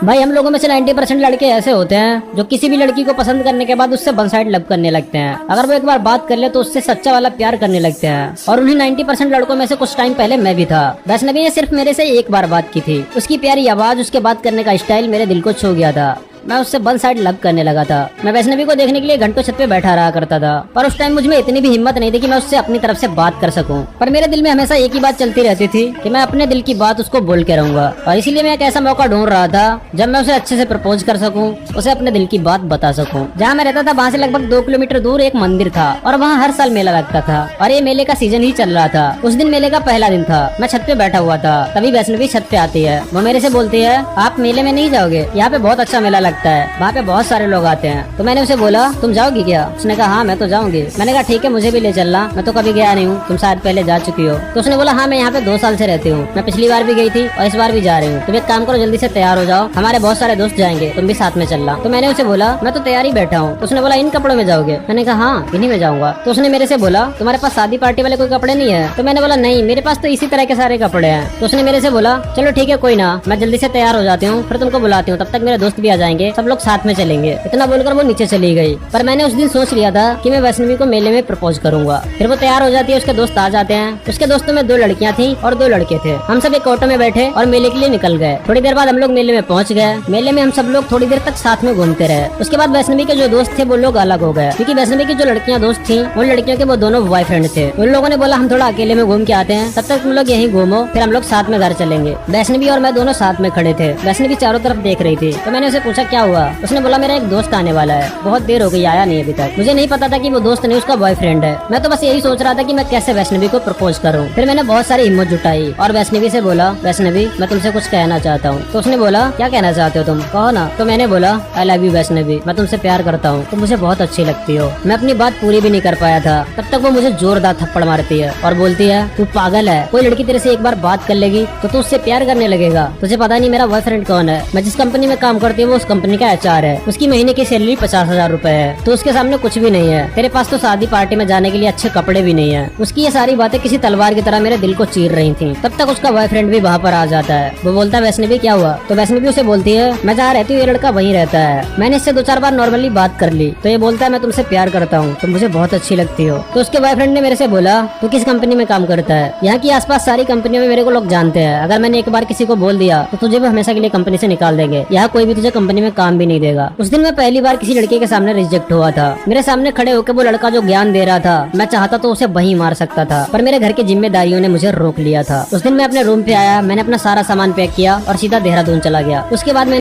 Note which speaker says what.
Speaker 1: भाई हम लोगों में से 90% लड़के ऐसे होते हैं जो किसी भी लड़की को पसंद करने के बाद उससे वन साइड लव करने लगते हैं। अगर वो एक बार बात कर ले तो उससे सच्चा वाला प्यार करने लगते हैं। और उन्हीं 90% लड़कों में से कुछ टाइम पहले मैं भी था। वैष्णवी ने सिर्फ मेरे से एक बार बात की थी। उसकी प्यारी आवाज, उसके बात करने का स्टाइल मेरे दिल को छू गया था। मैं उससे वन साइड लव करने लगा था। मैं वैष्णवी को देखने के लिए घंटों छत पे बैठा रहा करता था, पर उस टाइम मुझ में इतनी भी हिम्मत नहीं थी कि मैं उससे अपनी तरफ से बात कर सकूं। पर मेरे दिल में हमेशा एक ही बात चलती रहती थी कि मैं अपने दिल की बात उसको बोल के रहूंगा। और इसीलिए मैं एक ऐसा मौका ढूंढ रहा था जब मैं उसे अच्छे से प्रपोज कर सकूं, उसे अपने दिल की बात बता सकूं। जहाँ मैं रहता था वहाँ से लगभग 2 किलोमीटर दूर एक मंदिर था और वहाँ हर साल मेला लगता था और ये मेले का सीजन ही चल रहा था। उस दिन मेले का पहला दिन था। मैं छत पे बैठा हुआ था, तभी वैष्णवी छत पे आती है। वो मेरे से बोलती है, आप मेले में नहीं जाओगे? यहाँ पे बहुत अच्छा मेला लगता है, वहाँ पे बहुत सारे लोग आते हैं। तो मैंने उसे बोला, तुम जाओगी क्या? उसने कहा, हाँ मैं तो जाऊंगी। मैंने कहा ठीक है, मुझे भी ले चलना, मैं तो कभी गया नहीं हूँ, तुम शायद पहले जा चुकी हो। तो उसने बोला, हाँ मैं यहाँ पे 2 साल से रहती हूँ, मैं पिछली बार भी गई थी और इस बार भी जा रही हूँ। तुम एक काम करो, जल्दी से तैयार हो जाओ, हमारे बहुत सारे दोस्त जाएंगे, तुम भी साथ में चलना। तो मैंने उसे बोला, मैं तो तैयार ही बैठा हूँ। तो उसने बोला, इन कपड़ों में जाओगे? मैंने कहा हाँ इन्हीं में जाऊंगा। तो उसने मेरे से बोला, तुम्हारे पास शादी पार्टी वाले कोई कपड़े नहीं है? तो मैंने बोला, नहीं मेरे पास तो इसी तरह के सारे कपड़े हैं। तो उसने मेरे से बोला, चलो ठीक है कोई ना, मैं जल्दी से तैयार हो जाती हूँ, फिर तुमको बुलाती हूँ, तब तक मेरे दोस्त भी आ जाएंगे, सब लोग साथ में चलेंगे। इतना बोलकर वो नीचे चली गई। पर मैंने उस दिन सोच लिया था कि मैं वैष्णवी को मेले में प्रपोज करूंगा। फिर वो तैयार हो जाती है, उसके दोस्त आ जाते हैं। उसके दोस्तों में 2 लड़कियां थी और 2 लड़के थे। हम सब एक ऑटो में बैठे और मेले के लिए निकल गए। थोड़ी देर बाद हम लोग मेले में पहुंच गए। मेले में हम सब लोग थोड़ी देर तक साथ में घूमते रहे। उसके बाद वैष्णवी के जो दोस्त थे वो लोग अलग हो गए, क्योंकि वैष्णवी की जो लड़कियां दोस्त थी उन लड़कियों के वो दोनों बॉयफ्रेंड थे। उन लोगों ने बोला, हम थोड़ा अकेले में घूम के आते हैं, तब तक तुम लोग यहीं घूमो, फिर हम लोग साथ में घर चलेंगे। वैष्णवी और मैं दोनों साथ में खड़े थे। वैष्णवी चारों तरफ देख रही थी। तो मैंने उसे पूछा, क्या हुआ? उसने बोला, मेरा एक दोस्त आने वाला है, बहुत देर हो गई आया नहीं अभी तक। मुझे नहीं पता था कि वो दोस्त नहीं उसका बॉयफ्रेंड है। मैं तो बस यही सोच रहा था कि मैं कैसे वैष्णवी को प्रपोज करूं। फिर मैंने बहुत सारी हिम्मत जुटाई और वैष्णवी से बोला, वैष्णवी मैं तुमसे कुछ कहना चाहता हूँ। तो उसने बोला, क्या कहना चाहते हो तुम? कहो ना। तो मैंने बोला, आई लव यू वैष्णवी, मैं तुमसे प्यार करता हूँ, तुम मुझे बहुत अच्छी लगती हो। मैं अपनी बात पूरी भी नहीं कर पाया था, तब तक वो मुझे जोरदार थप्पड़ मारती है और बोलती है, तू पागल है, कोई लड़की तेरे से एक बार बात कर लेगी तो तू उससे प्यार करने लगेगा। तुझे पता नहीं मेरा बॉयफ्रेंड कौन है? मैं जिस कंपनी में काम करती हूँ वो उस कंपनी का HR है। उसकी महीने की सैलरी 50,000 रूपए है, तो उसके सामने कुछ भी नहीं है। तेरे पास तो शादी पार्टी में जाने के लिए अच्छे कपड़े भी नहीं है। उसकी ये सारी बातें किसी तलवार की तरह मेरे दिल को चीर रही थी। तब तक उसका बॉयफ्रेंड भी वहाँ पर आ जाता है। वो बोलता है, वैष्णवी क्या हुआ? तो वैष्णवी उसे बोलती है, मैं जहाँ रहती हूँ ये लड़का वहीं रहता है, मैंने इससे 2-4 बार नॉर्मली बात कर ली। तो ये बोलता है, मैं तुमसे प्यार करता हूँ, तुम मुझे बहुत अच्छी लगती हो। तो उसके बॉयफ्रेंड ने मेरे से बोला, तू किस कंपनी में काम करता है? यहाँ की आसपास सारी कंपनियों में मेरे को लोग जानते हैं, अगर मैंने एक बार किसी को बोल दिया तो तुझे भी हमेशा के लिए कंपनी से निकाल देंगे, यहाँ कोई भी तुझे कंपनी में काम भी नहीं देगा। उस दिन मैं पहली बार किसी लड़के के सामने रिजेक्ट हुआ था। मेरे सामने खड़े होकर वो लड़का जो ज्ञान दे रहा था, मैं चाहता तो उसे वहीं मार सकता था, पर मेरे घर की जिम्मेदारियों ने मुझे रोक लिया था। उस दिन मैं अपने रूम पे आया, मैंने अपना सारा सामान पैक किया और सीधा देहरादून चला गया। उसके बाद मैं